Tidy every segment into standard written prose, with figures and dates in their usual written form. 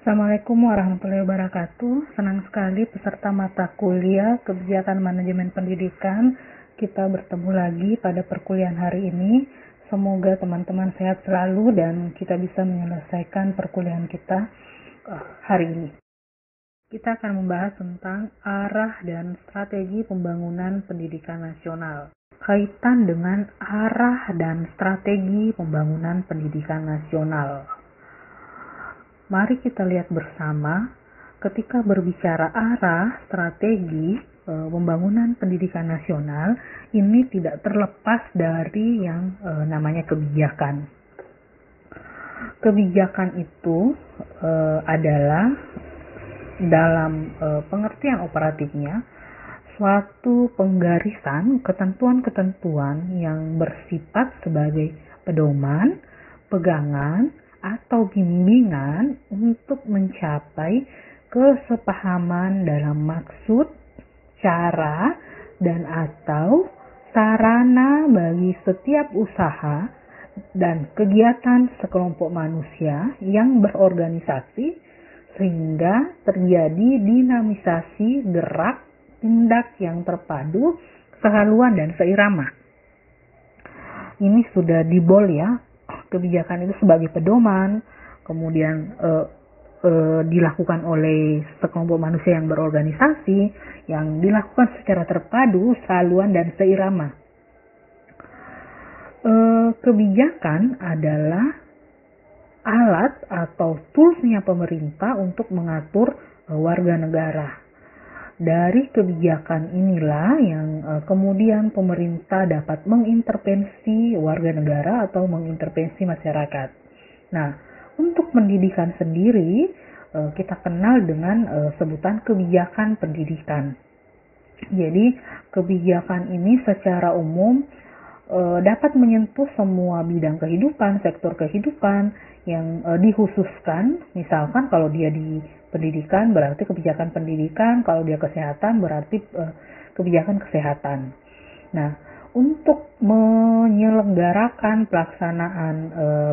Assalamualaikum warahmatullahi wabarakatuh. Senang sekali peserta mata kuliah Kebijakan Manajemen Pendidikan kita bertemu lagi pada perkuliahan hari ini. Semoga teman-teman sehat selalu dan kita bisa menyelesaikan perkuliahan kita hari ini. Kita akan membahas tentang arah dan strategi pembangunan pendidikan nasional. Kaitan dengan arah dan strategi pembangunan pendidikan nasional. Mari kita lihat bersama, ketika berbicara arah, strategi, pembangunan pendidikan nasional, ini tidak terlepas dari yang namanya kebijakan. Kebijakan itu adalah dalam pengertian operatifnya, suatu penggarisan ketentuan-ketentuan yang bersifat sebagai pedoman, pegangan, atau bimbingan untuk mencapai kesepahaman dalam maksud, cara, dan atau sarana bagi setiap usaha dan kegiatan sekelompok manusia yang berorganisasi sehingga terjadi dinamisasi gerak tindak yang terpadu, sehaluan, dan seirama. Ini sudah dibol ya. Kebijakan itu sebagai pedoman, kemudian dilakukan oleh sekelompok manusia yang berorganisasi, yang dilakukan secara terpadu, sehaluan, dan seirama. Kebijakan adalah alat atau toolsnya pemerintah untuk mengatur warga negara. Dari kebijakan inilah yang kemudian pemerintah dapat mengintervensi warga negara atau mengintervensi masyarakat. Nah, untuk pendidikan sendiri kita kenal dengan sebutan kebijakan pendidikan. Jadi kebijakan ini secara umum dapat menyentuh semua bidang kehidupan, sektor kehidupan yang dikhususkan. Misalkan kalau dia di pendidikan berarti kebijakan pendidikan, kalau dia kesehatan berarti kebijakan kesehatan. Nah, untuk menyelenggarakan pelaksanaan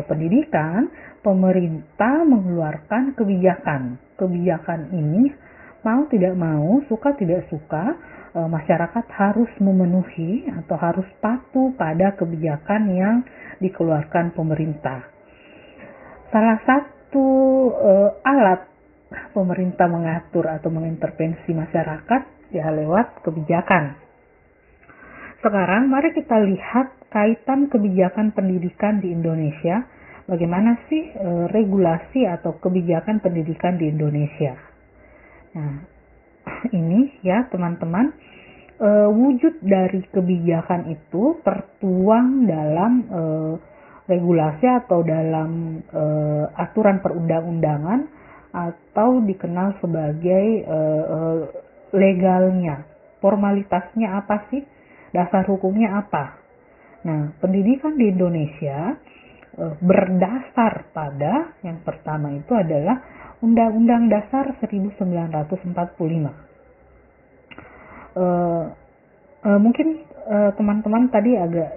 pendidikan, pemerintah mengeluarkan kebijakan. Kebijakan ini mau tidak mau, suka tidak suka, masyarakat harus memenuhi atau harus patuh pada kebijakan yang dikeluarkan pemerintah. Salah satu alat pemerintah mengatur atau mengintervensi masyarakat ya lewat kebijakan. Sekarang mari kita lihat kaitan kebijakan pendidikan di Indonesia. Bagaimana sih regulasi atau kebijakan pendidikan di Indonesia? Nah, ini ya teman-teman, wujud dari kebijakan itu tertuang dalam regulasi atau dalam aturan perundang-undangan atau dikenal sebagai legalnya. Formalitasnya apa sih? Dasar hukumnya apa? Nah, pendidikan di Indonesia berdasar pada yang pertama itu adalah Undang-Undang Dasar 1945. Mungkin teman-teman tadi agak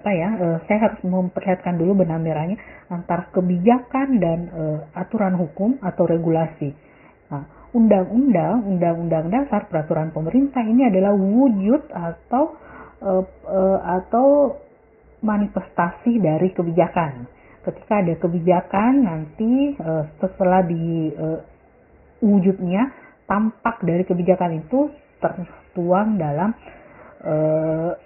saya harus memperlihatkan dulu benang merahnya antara kebijakan dan aturan hukum atau regulasi. Nah, undang-undang dasar peraturan pemerintah ini adalah wujud atau manifestasi dari kebijakan. Ketika ada kebijakan nanti setelah wujudnya tampak dari kebijakan itu tertuang dalam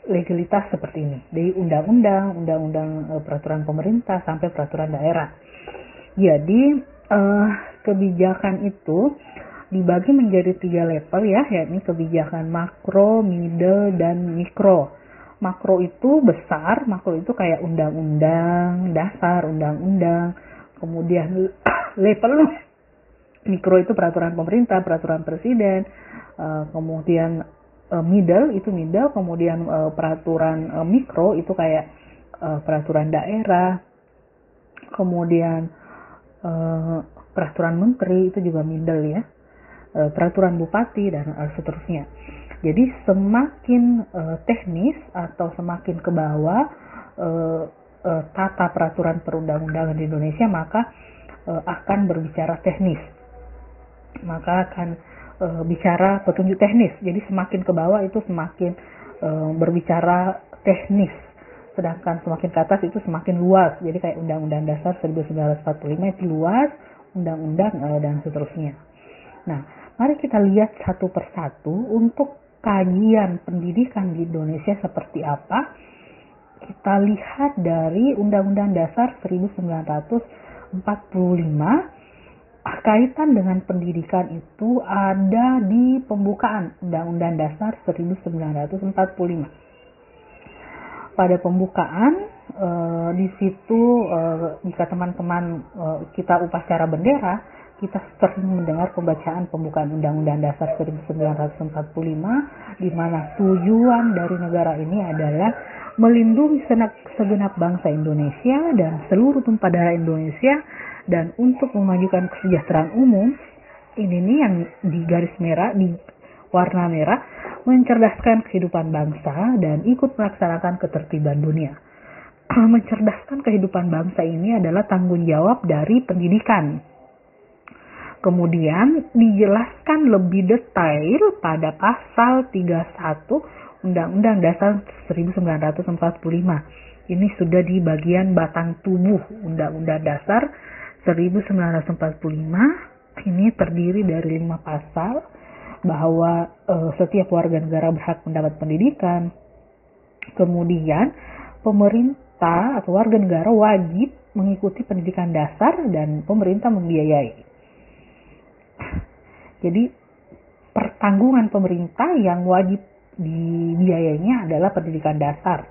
legalitas seperti ini, dari undang-undang peraturan pemerintah sampai peraturan daerah. Jadi kebijakan itu dibagi menjadi 3 level ya, yakni kebijakan makro, middle, dan mikro. Makro itu besar, makro itu kayak undang-undang dasar, undang-undang. Kemudian level mikro itu peraturan pemerintah, peraturan presiden. Kemudian middle, kemudian peraturan mikro itu kayak peraturan daerah, kemudian peraturan menteri itu juga middle ya, peraturan bupati dan seterusnya. Jadi semakin teknis atau semakin ke bawah tata peraturan perundang-undangan di Indonesia, maka akan berbicara teknis. maka akan bicara petunjuk teknis. Jadi semakin ke bawah itu semakin berbicara teknis, sedangkan semakin ke atas itu semakin luas. Jadi kayak Undang-Undang Dasar 1945 itu luas, undang-undang dan seterusnya. Nah, mari kita lihat satu persatu untuk kajian pendidikan di Indonesia seperti apa. Kita lihat dari Undang-Undang Dasar 1945. Kaitan dengan pendidikan itu ada di pembukaan Undang-Undang Dasar 1945. Pada pembukaan di situ jika teman-teman kita upacara bendera, kita sering mendengar pembacaan pembukaan Undang-Undang Dasar 1945, di mana tujuan dari negara ini adalah melindungi segenap bangsa Indonesia dan seluruh tumpah darah Indonesia, dan untuk memajukan kesejahteraan umum. Ini nih yang di garis merah, di warna merah, mencerdaskan kehidupan bangsa dan ikut melaksanakan ketertiban dunia. Mencerdaskan kehidupan bangsa ini adalah tanggung jawab dari pendidikan. Kemudian dijelaskan lebih detail pada pasal 31 Undang-Undang Dasar 1945. Ini sudah di bagian batang tubuh Undang-Undang Dasar 1945. Ini terdiri dari 5 pasal, bahwa setiap warga negara berhak mendapat pendidikan. Kemudian pemerintah atau warga negara wajib mengikuti pendidikan dasar dan pemerintah membiayai. Jadi pertanggungan pemerintah yang wajib dibiayainya adalah pendidikan dasar.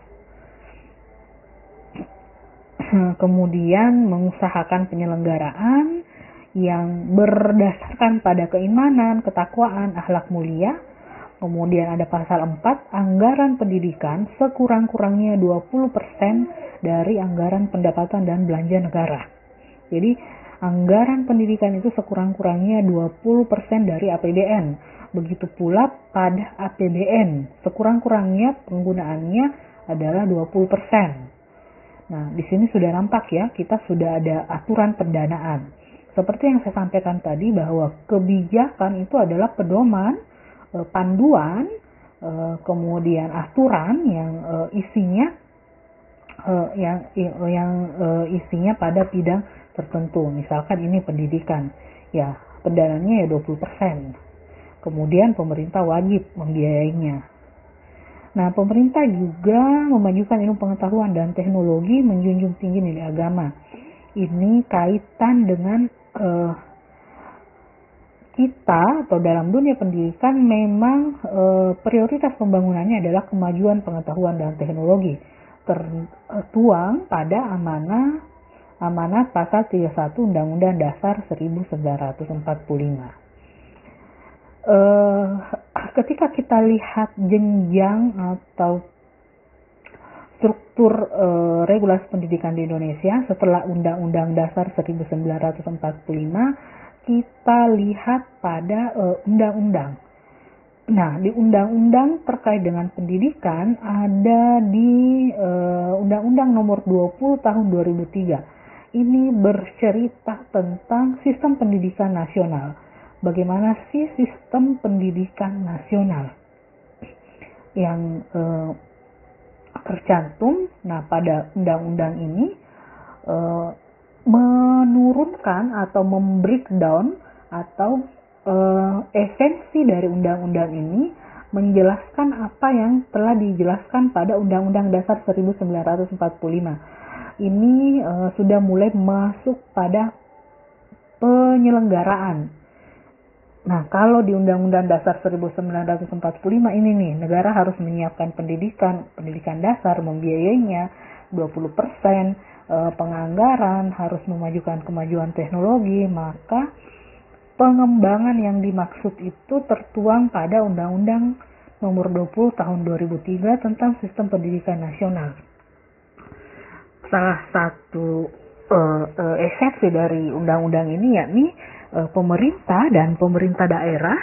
Kemudian mengusahakan penyelenggaraan yang berdasarkan pada keimanan, ketakwaan, akhlak mulia. Kemudian ada pasal 4, anggaran pendidikan sekurang-kurangnya 20% dari anggaran pendapatan dan belanja negara. Jadi anggaran pendidikan itu sekurang-kurangnya 20% dari APBN. Begitu pula pada APBN, sekurang-kurangnya penggunaannya adalah 20%. Nah, di sini sudah nampak ya, kita sudah ada aturan pendanaan. Seperti yang saya sampaikan tadi, bahwa kebijakan itu adalah pedoman, panduan, kemudian aturan yang isinya isinya pada bidang tertentu. Misalkan ini pendidikan, ya pendanaannya ya 20%. Kemudian pemerintah wajib membiayainya. Nah, pemerintah juga memajukan ilmu pengetahuan dan teknologi, menjunjung tinggi nilai agama. Ini kaitan dengan kita atau dalam dunia pendidikan memang prioritas pembangunannya adalah kemajuan pengetahuan dan teknologi. Tertuang pada amanat pasal 31 Undang-Undang Dasar 1945. Ketika kita lihat jenjang atau struktur regulasi pendidikan di Indonesia setelah Undang-Undang Dasar 1945, kita lihat pada undang-undang. Nah, di undang-undang terkait dengan pendidikan ada di Undang-Undang Nomor 20 Tahun 2003. Ini bercerita tentang sistem pendidikan nasional. Bagaimana sih sistem pendidikan nasional yang tercantum? Nah, pada undang-undang ini menurunkan atau membreakdown atau esensi dari undang-undang ini, menjelaskan apa yang telah dijelaskan pada Undang-Undang Dasar 1945. Ini sudah mulai masuk pada penyelenggaraan. Nah, kalau di Undang-Undang Dasar 1945 ini nih, negara harus menyiapkan pendidikan dasar, membiayainya 20%, penganggaran, harus memajukan kemajuan teknologi, maka pengembangan yang dimaksud itu tertuang pada Undang-Undang Nomor 20 Tahun 2003 tentang Sistem Pendidikan Nasional. Salah satu eksepsi dari undang-undang ini yakni pemerintah dan pemerintah daerah.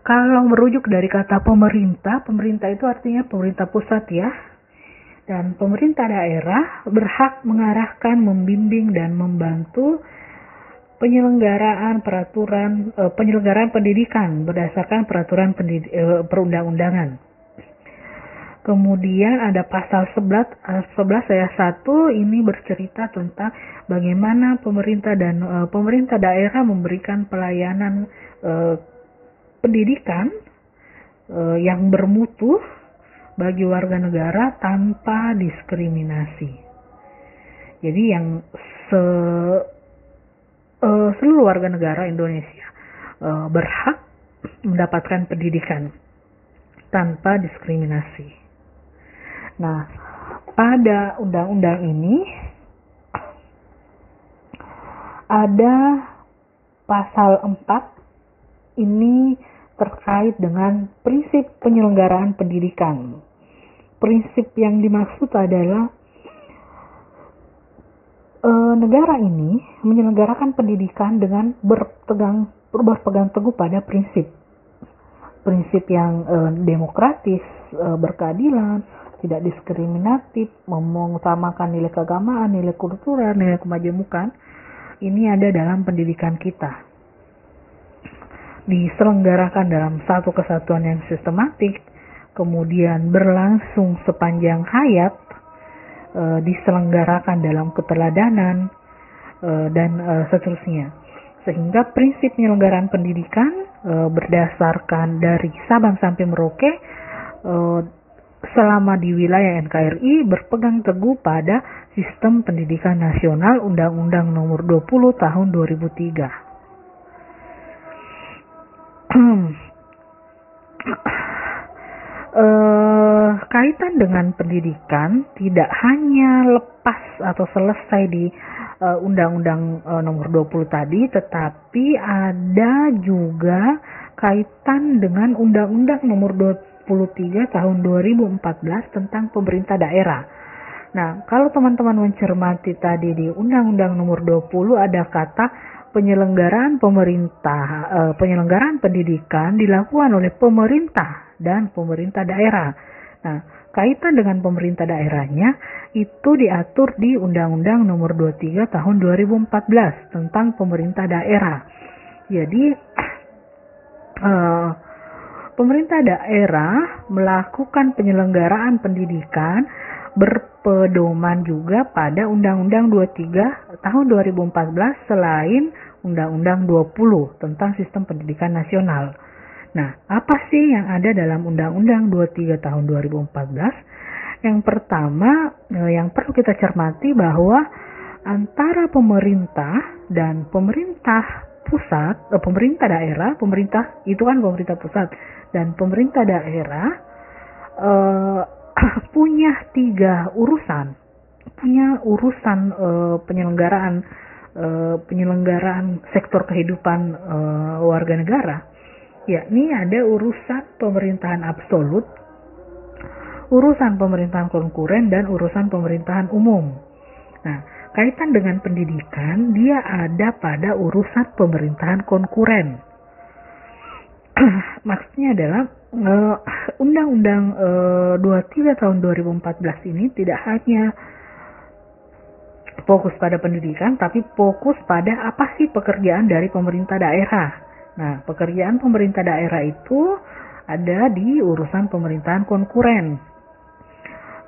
Kalau merujuk dari kata pemerintah itu artinya pemerintah pusat ya. Dan pemerintah daerah berhak mengarahkan, membimbing dan membantu penyelenggaraan pendidikan berdasarkan peraturan perundang-undangan. Kemudian ada pasal 11 ayat 1, ini bercerita tentang bagaimana pemerintah dan pemerintah daerah memberikan pelayanan pendidikan yang bermutu bagi warga negara tanpa diskriminasi. Jadi yang seluruh warga negara Indonesia berhak mendapatkan pendidikan tanpa diskriminasi. Nah, pada undang-undang ini ada pasal 4, ini terkait dengan prinsip penyelenggaraan pendidikan. Prinsip yang dimaksud adalah negara ini menyelenggarakan pendidikan dengan berpegang teguh pada prinsip yang demokratis, berkeadilan, tidak diskriminatif, mengutamakan nilai keagamaan, nilai kultural, nilai kemajemukan. Ini ada dalam pendidikan kita. Diselenggarakan dalam satu kesatuan yang sistematik, kemudian berlangsung sepanjang hayat, diselenggarakan dalam keteladanan, dan seterusnya. Sehingga prinsip penyelenggaraan pendidikan berdasarkan dari Sabang sampai Merauke selama di wilayah NKRI berpegang teguh pada sistem pendidikan nasional Undang-Undang Nomor 20 Tahun 2003. Kaitan dengan pendidikan tidak hanya lepas atau selesai di Undang-Undang Nomor 20 tadi, tetapi ada juga kaitan dengan Undang-Undang Nomor 23 Tahun 2014 tentang pemerintah daerah. Nah, kalau teman-teman mencermati tadi di Undang-Undang Nomor 20 ada kata penyelenggaraan pendidikan dilakukan oleh pemerintah dan pemerintah daerah. Nah, kaitan dengan pemerintah daerahnya itu diatur di Undang-Undang Nomor 23 Tahun 2014 tentang pemerintah daerah. Jadi pemerintah daerah melakukan penyelenggaraan pendidikan berpedoman juga pada Undang-Undang 23 Tahun 2014 selain Undang-Undang 20 tentang Sistem Pendidikan Nasional. Nah, apa sih yang ada dalam Undang-Undang 23 Tahun 2014? Yang pertama, yang perlu kita cermati bahwa antara pemerintah dan pemerintah pusat, pemerintah daerah, pemerintah itu kan pemerintah pusat dan pemerintah daerah punya tiga urusan, penyelenggaraan sektor kehidupan warga negara. Yakni ada urusan pemerintahan absolut, urusan pemerintahan konkuren, dan urusan pemerintahan umum. Nah, kaitan dengan pendidikan, dia ada pada urusan pemerintahan konkuren. Maksudnya adalah Undang-Undang 23 tahun 2014 ini tidak hanya fokus pada pendidikan, tapi fokus pada apa sih pekerjaan dari pemerintah daerah. Nah, pekerjaan pemerintah daerah itu ada di urusan pemerintahan konkuren.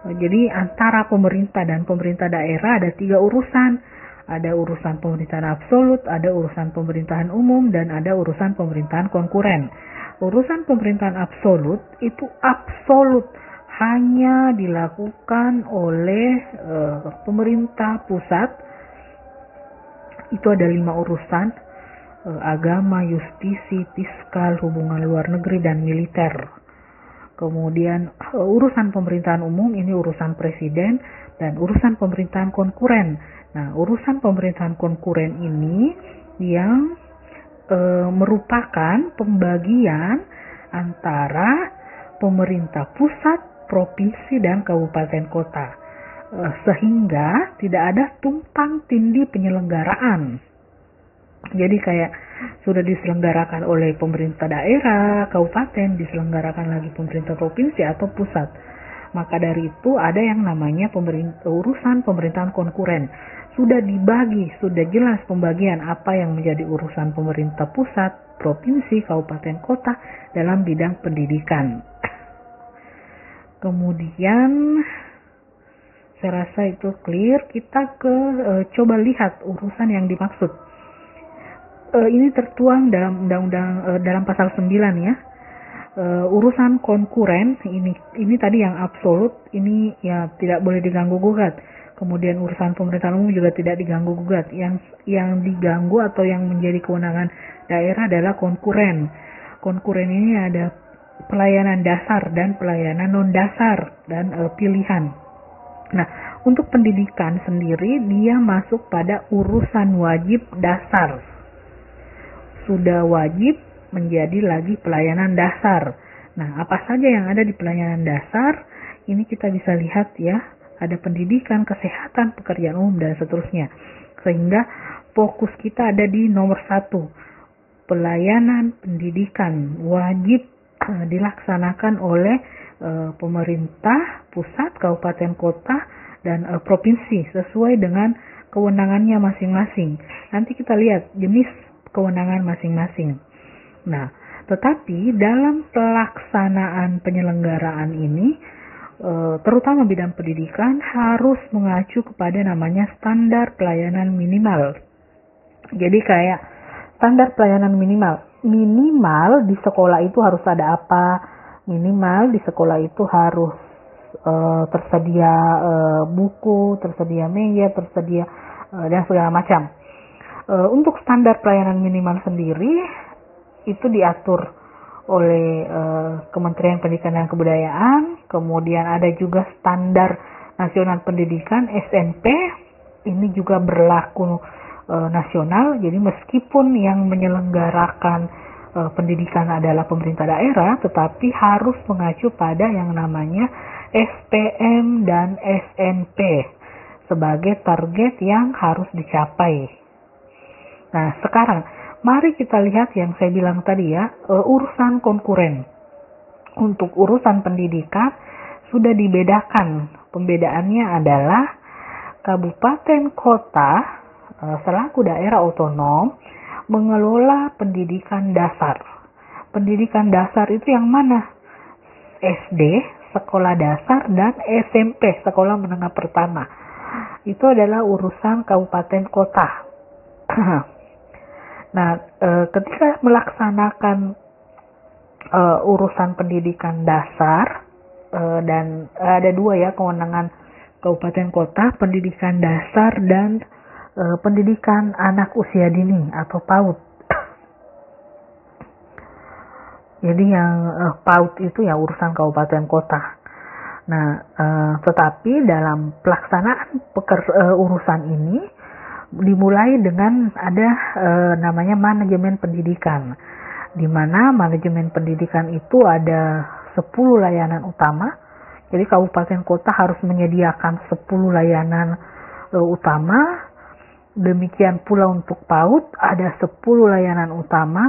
Jadi antara pemerintah dan pemerintah daerah ada tiga urusan. Ada urusan pemerintahan absolut, ada urusan pemerintahan umum, dan ada urusan pemerintahan konkuren. Urusan pemerintahan absolut itu absolut hanya dilakukan oleh pemerintah pusat. Itu ada 5 urusan: agama, justisi, fiskal, hubungan luar negeri, dan militer. Kemudian urusan pemerintahan umum ini urusan presiden, dan urusan pemerintahan konkuren. Nah, urusan pemerintahan konkuren ini yang merupakan pembagian antara pemerintah pusat, provinsi, dan kabupaten kota. Sehingga tidak ada tumpang tindih penyelenggaraan. Jadi kayak sudah diselenggarakan oleh pemerintah daerah, kabupaten, diselenggarakan lagi pemerintah provinsi atau pusat. Maka dari itu ada yang namanya urusan pemerintahan konkuren. sudah dibagi, sudah jelas pembagian apa yang menjadi urusan pemerintah pusat, provinsi, kabupaten, kota dalam bidang pendidikan. Kemudian saya rasa itu clear. Kita coba lihat urusan yang dimaksud. Ini tertuang dalam undang-undang dalam pasal 9 ya. Urusan konkuren ini tadi yang absolut, ini ya tidak boleh diganggu gugat. Kemudian urusan pemerintahan umum juga tidak diganggu gugat. Yang diganggu atau yang menjadi kewenangan daerah adalah konkuren. Konkuren ini ada pelayanan dasar dan pelayanan non dasar dan pilihan. Nah, untuk pendidikan sendiri dia masuk pada urusan wajib dasar. Sudah wajib menjadi lagi pelayanan dasar. Nah, apa saja yang ada di pelayanan dasar? Ini kita bisa lihat ya, ada pendidikan, kesehatan, pekerjaan umum, dan seterusnya. Sehingga fokus kita ada di nomor 1. Pelayanan pendidikan wajib dilaksanakan oleh pemerintah pusat, kabupaten, kota, dan provinsi sesuai dengan kewenangannya masing-masing. Nanti kita lihat jenis kewenangan masing-masing. Nah, tetapi dalam pelaksanaan penyelenggaraan ini, terutama bidang pendidikan, harus mengacu kepada namanya standar pelayanan minimal. Jadi kayak standar pelayanan minimal. Minimal di sekolah itu harus ada apa? Minimal di sekolah itu harus tersedia buku, tersedia meja, tersedia dan segala macam. Untuk standar pelayanan minimal sendiri itu diatur oleh Kementerian Pendidikan dan Kebudayaan. Kemudian ada juga standar nasional pendidikan SNP, ini juga berlaku nasional. Jadi meskipun yang menyelenggarakan pendidikan adalah pemerintah daerah, tetapi harus mengacu pada yang namanya SPM dan SNP sebagai target yang harus dicapai. Nah, sekarang mari kita lihat yang saya bilang tadi ya, urusan konkuren. Untuk urusan pendidikan sudah dibedakan. Pembedaannya adalah kabupaten kota selaku daerah otonom mengelola pendidikan dasar. Pendidikan dasar itu yang mana? SD, sekolah dasar, dan SMP, sekolah menengah pertama. Itu adalah urusan kabupaten kota. Nah, ketika melaksanakan urusan pendidikan dasar, dan ada dua ya kewenangan kabupaten kota, pendidikan dasar dan pendidikan anak usia dini atau PAUD. Jadi yang PAUD itu ya urusan kabupaten kota. Nah, tetapi dalam pelaksanaan urusan ini dimulai dengan ada namanya manajemen pendidikan, di mana manajemen pendidikan itu ada 10 layanan utama. Jadi kabupaten kota harus menyediakan 10 layanan utama. Demikian pula untuk PAUD ada 10 layanan utama.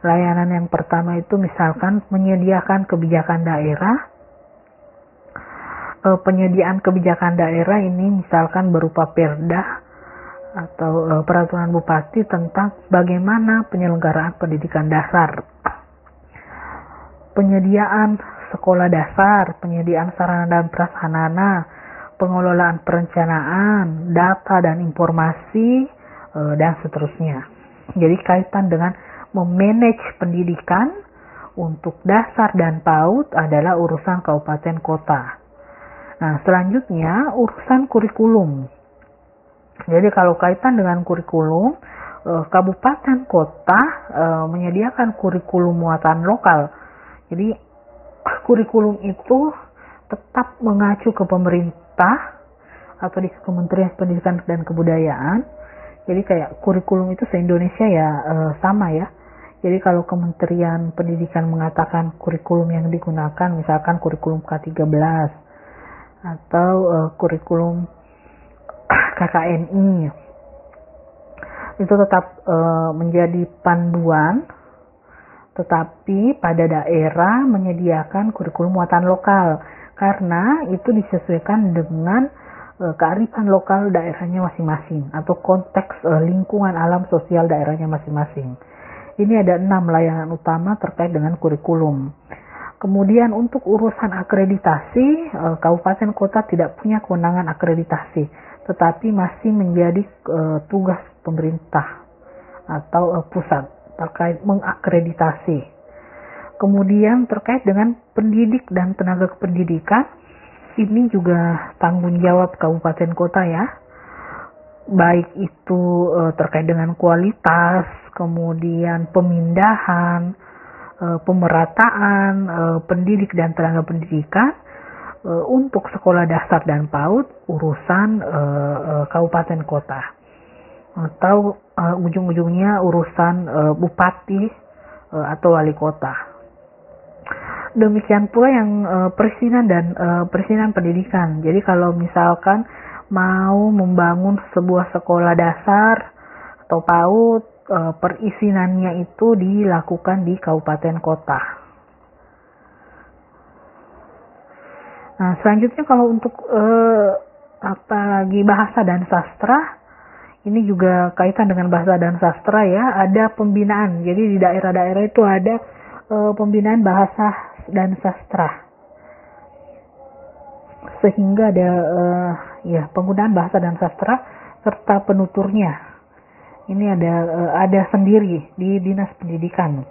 Layanan yang pertama itu misalkan menyediakan kebijakan daerah. Penyediaan kebijakan daerah ini misalkan berupa perda atau peraturan bupati tentang bagaimana penyelenggaraan pendidikan dasar. Penyediaan sekolah dasar, penyediaan sarana dan prasarana, pengelolaan perencanaan, data dan informasi, dan seterusnya. Jadi kaitan dengan memanage pendidikan untuk dasar dan PAUD adalah urusan kabupaten kota. Nah, selanjutnya urusan kurikulum. Jadi kalau kaitan dengan kurikulum, kabupaten kota menyediakan kurikulum muatan lokal. Jadi kurikulum itu tetap mengacu ke pemerintah atau di Kementerian Pendidikan dan Kebudayaan. Jadi kayak kurikulum itu se-Indonesia ya sama ya. Jadi kalau Kementerian Pendidikan mengatakan kurikulum yang digunakan misalkan kurikulum K13 atau kurikulum KKNI, itu tetap menjadi panduan, tetapi pada daerah menyediakan kurikulum muatan lokal karena itu disesuaikan dengan kearifan lokal daerahnya masing-masing atau konteks lingkungan alam sosial daerahnya masing-masing. Ini ada 6 layanan utama terkait dengan kurikulum. Kemudian untuk urusan akreditasi, kabupaten kota tidak punya kewenangan akreditasi, tetapi masih menjadi tugas pemerintah atau pusat terkait mengakreditasi. Kemudian terkait dengan pendidik dan tenaga kependidikan, ini juga tanggung jawab kabupaten kota ya, baik itu terkait dengan kualitas, kemudian pemindahan, pemerataan pendidik dan tenaga pendidikan untuk sekolah dasar dan PAUD urusan kabupaten kota, atau ujung-ujungnya urusan bupati atau wali kota. Demikian pula yang perizinan dan perizinan pendidikan. Jadi kalau misalkan mau membangun sebuah sekolah dasar atau PAUD, perizinannya itu dilakukan di kabupaten kota. Nah, selanjutnya kalau untuk apalagi bahasa dan sastra, ini juga kaitan dengan bahasa dan sastra ya, ada pembinaan. Jadi di daerah-daerah itu ada pembinaan bahasa dan sastra, sehingga ada penggunaan bahasa dan sastra serta penuturnya. Ini ada sendiri di Dinas Pendidikan.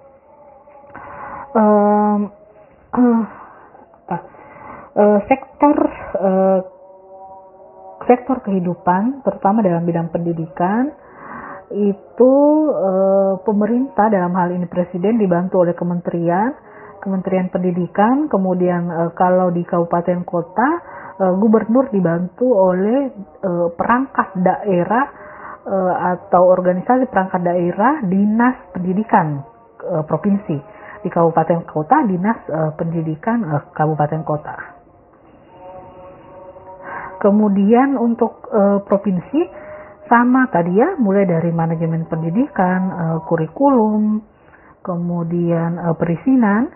Sektor kehidupan, terutama dalam bidang pendidikan, itu pemerintah, dalam hal ini presiden, dibantu oleh Kementerian Pendidikan. Kemudian kalau di kabupaten kota, gubernur dibantu oleh perangkat daerah atau organisasi perangkat daerah, dinas pendidikan provinsi. Di kabupaten kota, dinas pendidikan kabupaten kota. Kemudian untuk provinsi sama tadi ya, mulai dari manajemen pendidikan, kurikulum, kemudian perizinan.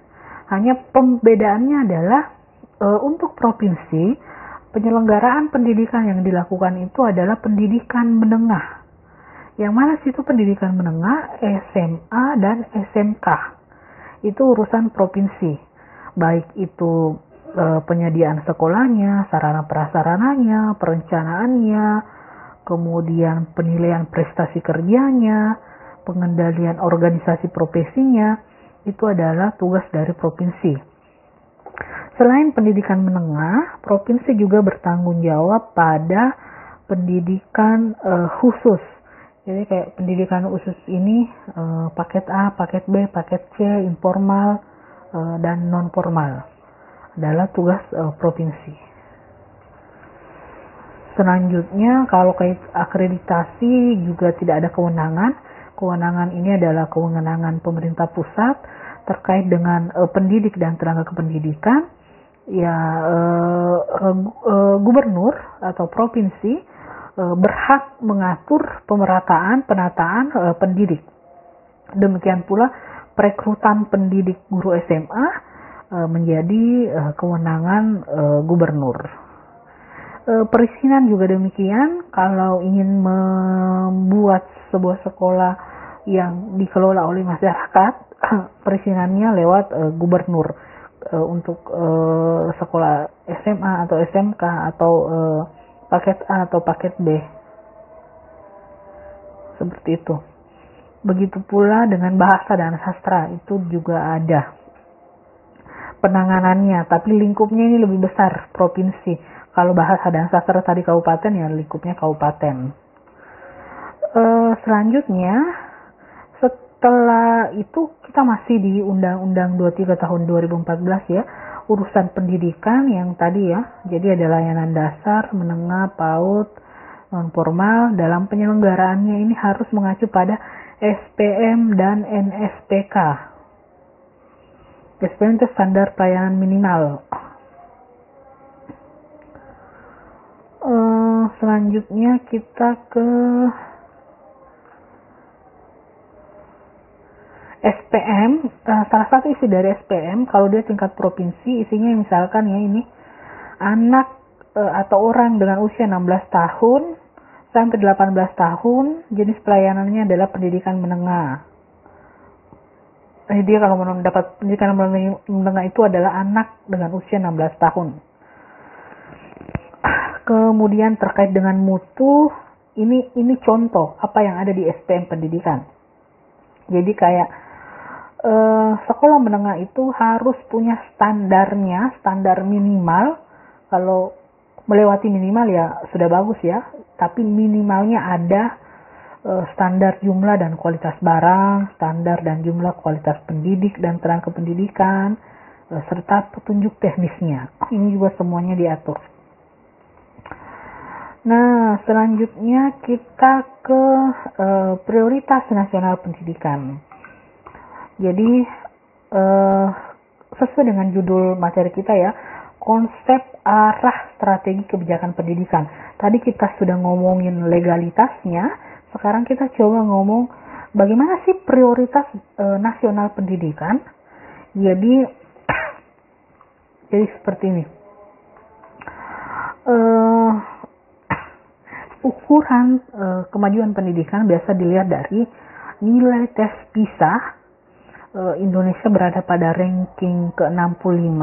Hanya pembedaannya adalah untuk provinsi, penyelenggaraan pendidikan yang dilakukan itu adalah pendidikan menengah. Yang mana situ pendidikan menengah, SMA dan SMK. Itu urusan provinsi. Baik itu penyediaan sekolahnya, sarana prasarananya, perencanaannya, kemudian penilaian prestasi kerjanya, pengendalian organisasi profesinya, itu adalah tugas dari provinsi. Selain pendidikan menengah, provinsi juga bertanggung jawab pada pendidikan khusus. Jadi kayak pendidikan khusus ini paket A, paket B, paket C, informal dan non formal adalah tugas provinsi. Selanjutnya kalau kait akreditasi juga tidak ada kewenangan. Kewenangan ini adalah kewenangan pemerintah pusat terkait dengan pendidik dan tenaga kependidikan. Ya, gubernur atau provinsi berhak mengatur pemerataan, penataan pendidik. Demikian pula perekrutan pendidik guru SMA menjadi kewenangan gubernur. Perizinan juga demikian. Kalau ingin membuat sebuah sekolah yang dikelola oleh masyarakat, perizinannya lewat gubernur. Untuk sekolah SMA atau SMK atau paket A atau paket B, seperti itu. Begitu pula dengan bahasa dan sastra, itu juga ada penanganannya, tapi lingkupnya ini lebih besar, provinsi. Kalau bahasa dan sastra tadi kabupaten, ya lingkupnya kabupaten. Selanjutnya, setelah itu kita masih di Undang-Undang 23 tahun 2014 ya, urusan pendidikan yang tadi ya. Jadi ada layanan dasar, menengah, PAUD, non formal. Dalam penyelenggaraannya ini harus mengacu pada SPM dan NSPK. SPM itu standar pelayanan minimal. Selanjutnya kita ke SPM. Salah satu isi dari SPM, kalau dia tingkat provinsi, isinya misalkan ya ini, anak atau orang dengan usia 16 tahun sampai 18 tahun, jenis pelayanannya adalah pendidikan menengah. Dia kalau mendapat pendidikan menengah itu adalah anak dengan usia 16 tahun. Kemudian terkait dengan mutu, ini contoh apa yang ada di SPM pendidikan. Jadi kayak sekolah menengah itu harus punya standarnya, standar minimal. Kalau melewati minimal ya sudah bagus ya, tapi minimalnya ada standar jumlah dan kualitas barang, standar dan jumlah kualitas pendidik dan tenaga pendidikan, serta petunjuk teknisnya. Ini juga semuanya diatur. Nah, selanjutnya kita ke prioritas nasional pendidikan. Jadi sesuai dengan judul materi kita ya, konsep arah strategi kebijakan pendidikan. Tadi kita sudah ngomongin legalitasnya, sekarang kita coba ngomong bagaimana sih prioritas nasional pendidikan. Jadi seperti ini. Ukuran kemajuan pendidikan biasa dilihat dari nilai tes PISA. Indonesia berada pada ranking ke-65.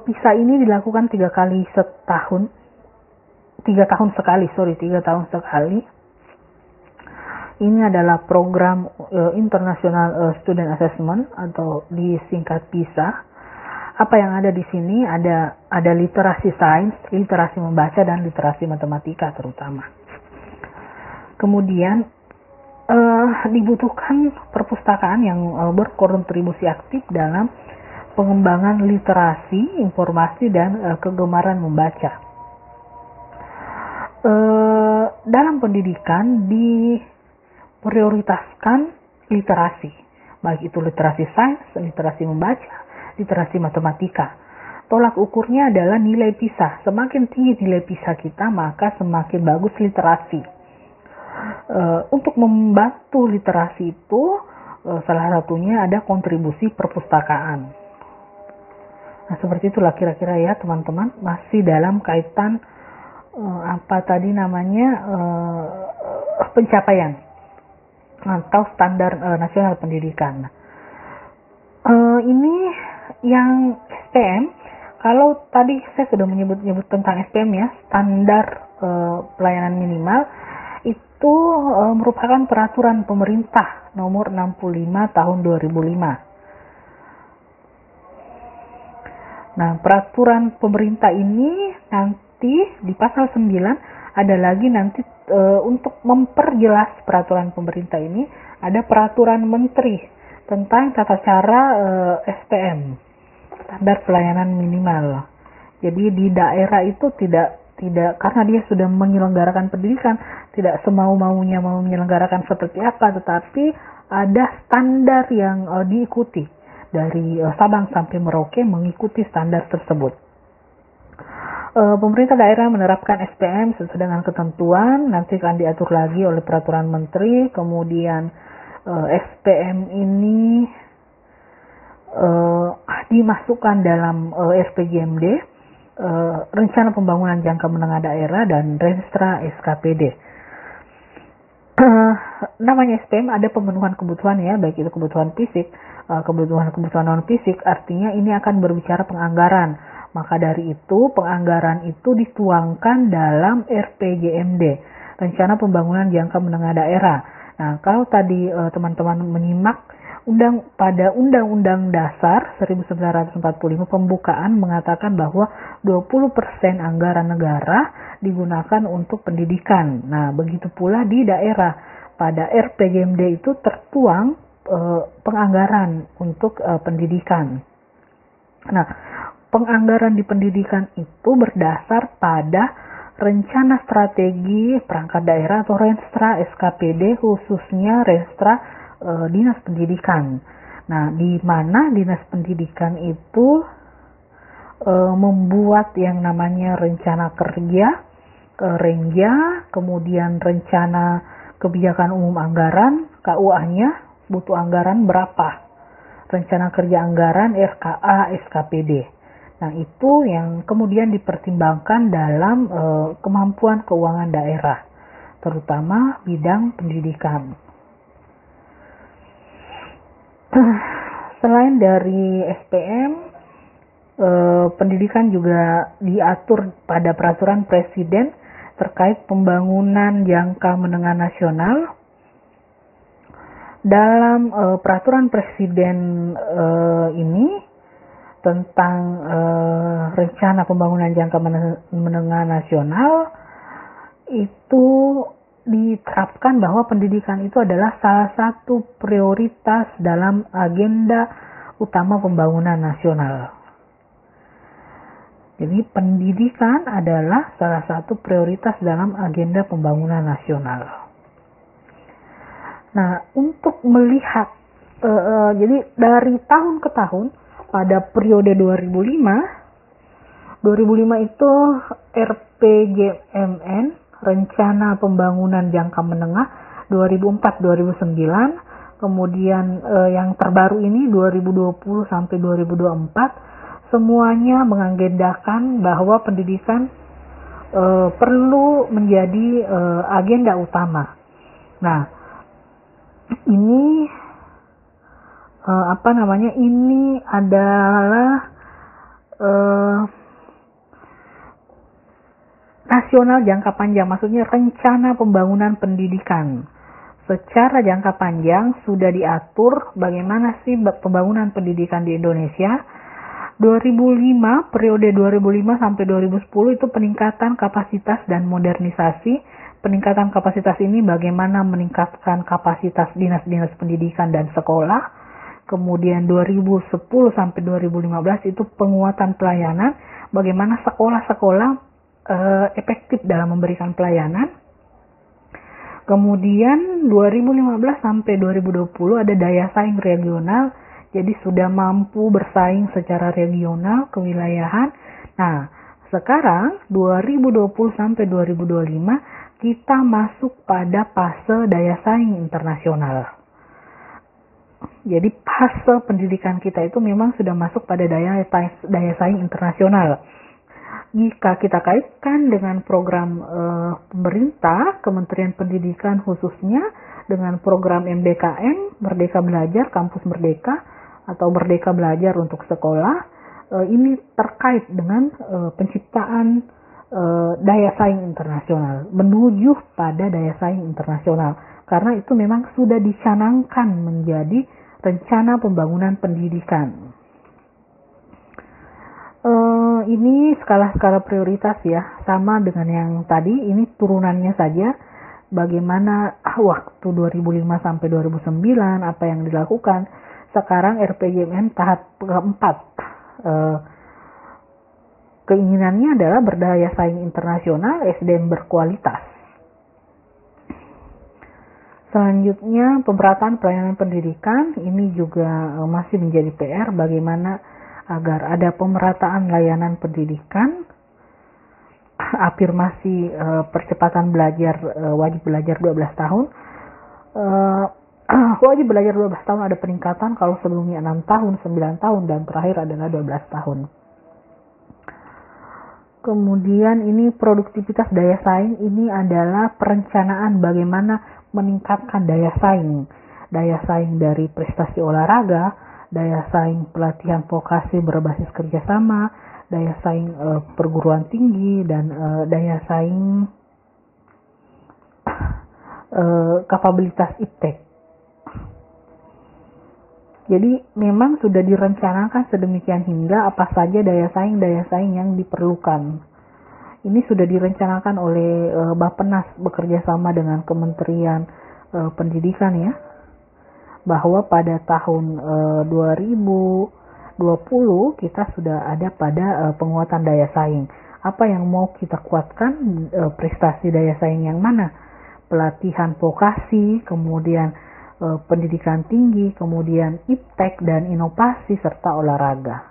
PISA ini dilakukan 3 tahun sekali. Ini adalah program International Student Assessment atau disingkat PISA. Apa yang ada di sini ada literasi sains, literasi membaca dan literasi matematika terutama. Kemudian dibutuhkan perpustakaan yang berkontribusi aktif dalam pengembangan literasi, informasi, dan kegemaran membaca. Dalam pendidikan diprioritaskan literasi, baik itu literasi sains, literasi membaca, literasi matematika. Tolak ukurnya adalah nilai PISA. Semakin tinggi nilai PISA kita, maka semakin bagus literasi. Untuk membantu literasi itu, salah satunya ada kontribusi perpustakaan. Nah, seperti itulah kira-kira ya teman-teman, masih dalam kaitan pencapaian atau standar nasional pendidikan. Ini yang SPM. Kalau tadi saya sudah menyebut tentang SPM ya, standar pelayanan minimal itu merupakan peraturan pemerintah nomor 65 tahun 2005. Nah, peraturan pemerintah ini nanti di pasal 9 ada lagi nanti untuk memperjelas peraturan pemerintah ini ada peraturan menteri tentang tata cara SPM, standar pelayanan minimal. Jadi di daerah itu tidak karena dia sudah menyelenggarakan pendidikan, tidak semau-maunya mau menyelenggarakan seperti apa, tetapi ada standar yang diikuti dari Sabang sampai Merauke mengikuti standar tersebut. Pemerintah daerah menerapkan SPM sesuai dengan ketentuan, nanti akan diatur lagi oleh peraturan menteri. Kemudian SPM ini dimasukkan dalam RPJMD, rencana pembangunan jangka menengah daerah, dan Renstra SKPD. Namanya SPM ada pemenuhan kebutuhan ya, baik itu kebutuhan fisik, kebutuhan non fisik, artinya ini akan berbicara penganggaran. Maka dari itu penganggaran itu dituangkan dalam RPJMD, rencana pembangunan jangka menengah daerah. Nah, kalau tadi teman-teman menyimak pada Undang-Undang Dasar 1945 pembukaan mengatakan bahwa 20% anggaran negara digunakan untuk pendidikan. Nah, begitu pula di daerah. Pada RPJMD itu tertuang penganggaran untuk pendidikan. Nah, penganggaran di pendidikan itu berdasar pada rencana strategi perangkat daerah atau Renstra SKPD, khususnya Renstra Dinas Pendidikan. Nah, di mana Dinas Pendidikan itu membuat yang namanya rencana kerja, Renja, kemudian rencana kebijakan umum anggaran, KUA-nya butuh anggaran berapa, rencana kerja anggaran, RKA, SKPD. Nah, itu yang kemudian dipertimbangkan dalam kemampuan keuangan daerah, terutama bidang pendidikan. Selain dari SPM, pendidikan juga diatur pada peraturan presiden terkait pembangunan jangka menengah nasional. Dalam peraturan presiden ini tentang rencana pembangunan jangka menengah nasional, itu diterapkan bahwa pendidikan itu adalah salah satu prioritas dalam agenda utama pembangunan nasional. Jadi pendidikan adalah salah satu prioritas dalam agenda pembangunan nasional. Nah, untuk melihat, jadi dari tahun ke tahun, pada periode 2005 itu RPJMN, Rencana Pembangunan Jangka Menengah 2004-2009, kemudian yang terbaru ini 2020 sampai 2024, semuanya mengagendakan bahwa pendidikan perlu menjadi agenda utama. Nah, ini ini adalah nasional jangka panjang, maksudnya rencana pembangunan pendidikan. Secara jangka panjang sudah diatur bagaimana sih pembangunan pendidikan di Indonesia. 2005, periode 2005 sampai 2010 itu peningkatan kapasitas dan modernisasi. Peningkatan kapasitas ini bagaimana meningkatkan kapasitas dinas-dinas pendidikan dan sekolah. Kemudian 2010 sampai 2015 itu penguatan pelayanan, bagaimana sekolah-sekolah efektif dalam memberikan pelayanan. Kemudian 2015 sampai 2020 ada daya saing regional, jadi sudah mampu bersaing secara regional kewilayahan. Nah, sekarang 2020 sampai 2025 kita masuk pada fase daya saing internasional. Jadi fase pendidikan kita itu memang sudah masuk pada daya saing internasional. Jika kita kaitkan dengan program pemerintah, Kementerian Pendidikan khususnya, dengan program MBKM, Merdeka Belajar, Kampus Merdeka, atau Merdeka Belajar untuk Sekolah, ini terkait dengan penciptaan daya saing internasional, menuju pada daya saing internasional. Karena itu memang sudah dicanangkan menjadi rencana pembangunan pendidikan. Ini skala-skala prioritas ya, sama dengan yang tadi, ini turunannya saja. Bagaimana waktu 2005 sampai 2009, apa yang dilakukan. Sekarang RPJMN tahap keempat. Keinginannya adalah berdaya saing internasional, SDM berkualitas. Selanjutnya, pemerataan pelayanan pendidikan, ini juga masih menjadi PR, bagaimana agar ada pemerataan layanan pendidikan, afirmasi percepatan belajar, wajib belajar 12 tahun. Wajib belajar 12 tahun ada peningkatan, kalau sebelumnya 6 tahun, 9 tahun, dan terakhir adalah 12 tahun. Kemudian ini produktivitas daya saing, ini adalah perencanaan bagaimana meningkatkan daya saing. Daya saing dari prestasi olahraga, daya saing pelatihan vokasi berbasis kerjasama, daya saing perguruan tinggi, dan daya saing kapabilitas iptek. Jadi memang sudah direncanakan sedemikian hingga apa saja daya saing yang diperlukan. Ini sudah direncanakan oleh Bappenas bekerja sama dengan Kementerian Pendidikan ya, bahwa pada tahun 2020 kita sudah ada pada penguatan daya saing. Apa yang mau kita kuatkan, prestasi daya saing yang mana? Pelatihan vokasi, kemudian pendidikan tinggi, kemudian iptek dan inovasi serta olahraga.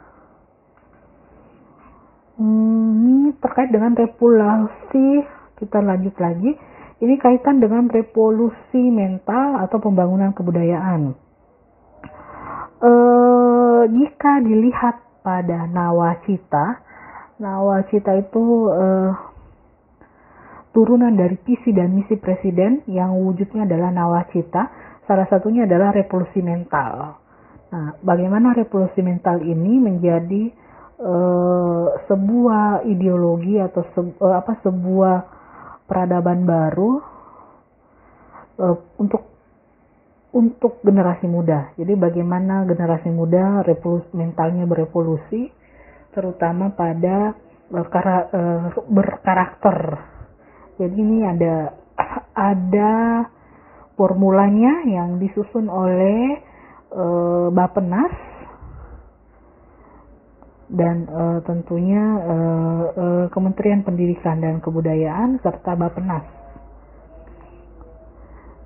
Ini terkait dengan revolusi, kita lanjut lagi. Ini kaitan dengan revolusi mental atau pembangunan kebudayaan. Jika dilihat pada nawacita. Nawacita itu turunan dari visi dan misi presiden yang wujudnya adalah nawacita. Salah satunya adalah revolusi mental. Nah, bagaimana revolusi mental ini menjadi sebuah ideologi atau sebuah peradaban baru untuk generasi muda. Jadi bagaimana generasi muda mentalnya berevolusi, terutama pada berkarakter. Jadi ini ada formulanya yang disusun oleh Bappenas dan tentunya Kementerian Pendidikan dan Kebudayaan serta Bappenas.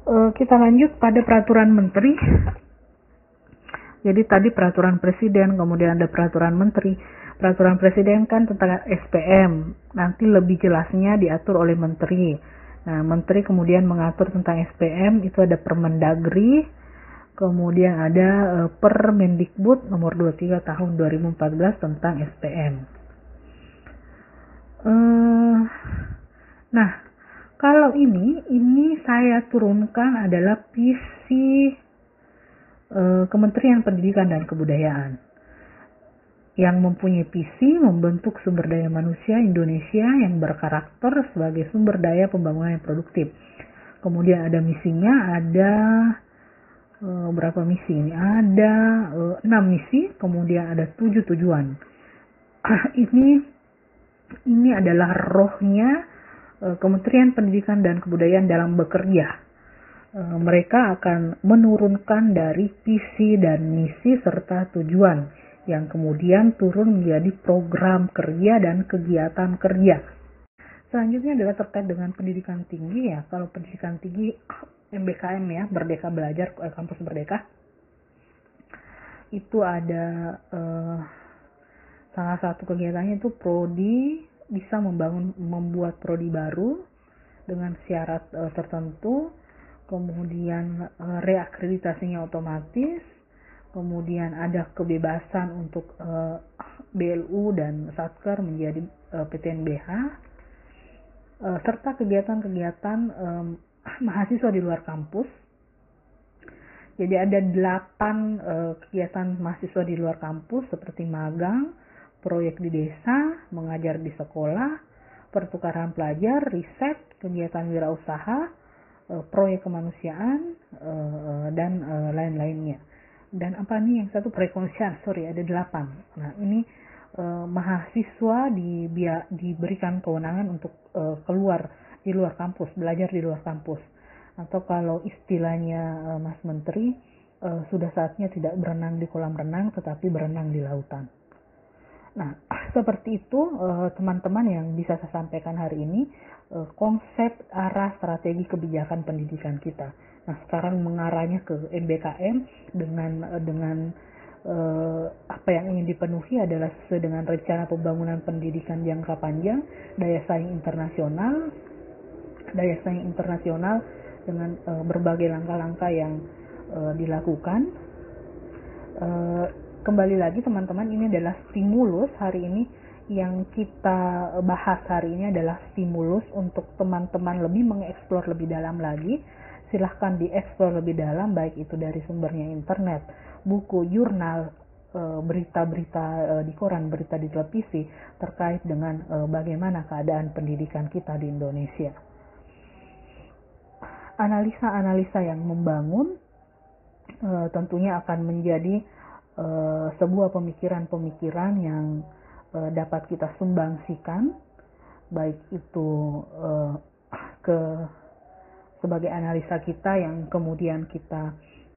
Kita lanjut pada peraturan menteri. Jadi tadi peraturan presiden, kemudian ada peraturan menteri. Peraturan presiden kan tentang SPM, nanti lebih jelasnya diatur oleh menteri. Nah, menteri kemudian mengatur tentang SPM, itu ada Permendagri, kemudian ada Permendikbud nomor 23 tahun 2014 tentang SPM. Nah, kalau ini saya turunkan adalah visi Kementerian Pendidikan dan Kebudayaan yang mempunyai visi membentuk sumber daya manusia Indonesia yang berkarakter sebagai sumber daya pembangunan yang produktif. Kemudian ada misinya, ada berapa misi ini? Ada 6 misi, kemudian ada 7 tujuan. Ini adalah rohnya Kementerian Pendidikan dan Kebudayaan dalam bekerja. Mereka akan menurunkan dari visi dan misi serta tujuan yang kemudian turun menjadi program kerja dan kegiatan kerja. Selanjutnya adalah terkait dengan pendidikan tinggi ya. Kalau pendidikan tinggi MBKM ya, Merdeka Belajar, Kampus Merdeka. Itu ada salah satu kegiatannya itu prodi, bisa membuat prodi baru dengan syarat tertentu, kemudian reakreditasinya otomatis, kemudian ada kebebasan untuk BLU dan Satker menjadi PTNBH, serta kegiatan-kegiatan mahasiswa di luar kampus. Jadi ada 8 kegiatan mahasiswa di luar kampus seperti magang, proyek di desa, mengajar di sekolah, pertukaran pelajar, riset, kegiatan wirausaha, proyek kemanusiaan, dan lain-lainnya. Dan apa nih yang satu perekonsiliasian, ada 8. Nah ini mahasiswa diberikan kewenangan untuk keluar di luar kampus, belajar di luar kampus. Atau kalau istilahnya Mas Menteri, sudah saatnya tidak berenang di kolam renang tetapi berenang di lautan. Nah, seperti itu teman-teman yang bisa saya sampaikan hari ini, konsep arah strategi kebijakan pendidikan kita. Nah, sekarang mengarahnya ke MBKM dengan apa yang ingin dipenuhi adalah sesuai dengan rencana pembangunan pendidikan jangka panjang, daya saing internasional dengan berbagai langkah-langkah yang dilakukan. Kembali lagi teman-teman, ini adalah stimulus hari ini yang kita bahas hari ini adalah stimulus untuk teman-teman lebih mengeksplor lebih dalam lagi. Silahkan dieksplor lebih dalam, baik itu dari sumbernya internet, buku, jurnal, berita-berita di koran, berita di televisi terkait dengan bagaimana keadaan pendidikan kita di Indonesia. Analisa-analisa yang membangun tentunya akan menjadi sebuah pemikiran-pemikiran yang dapat kita sumbangsikan, baik itu sebagai analisa kita yang kemudian kita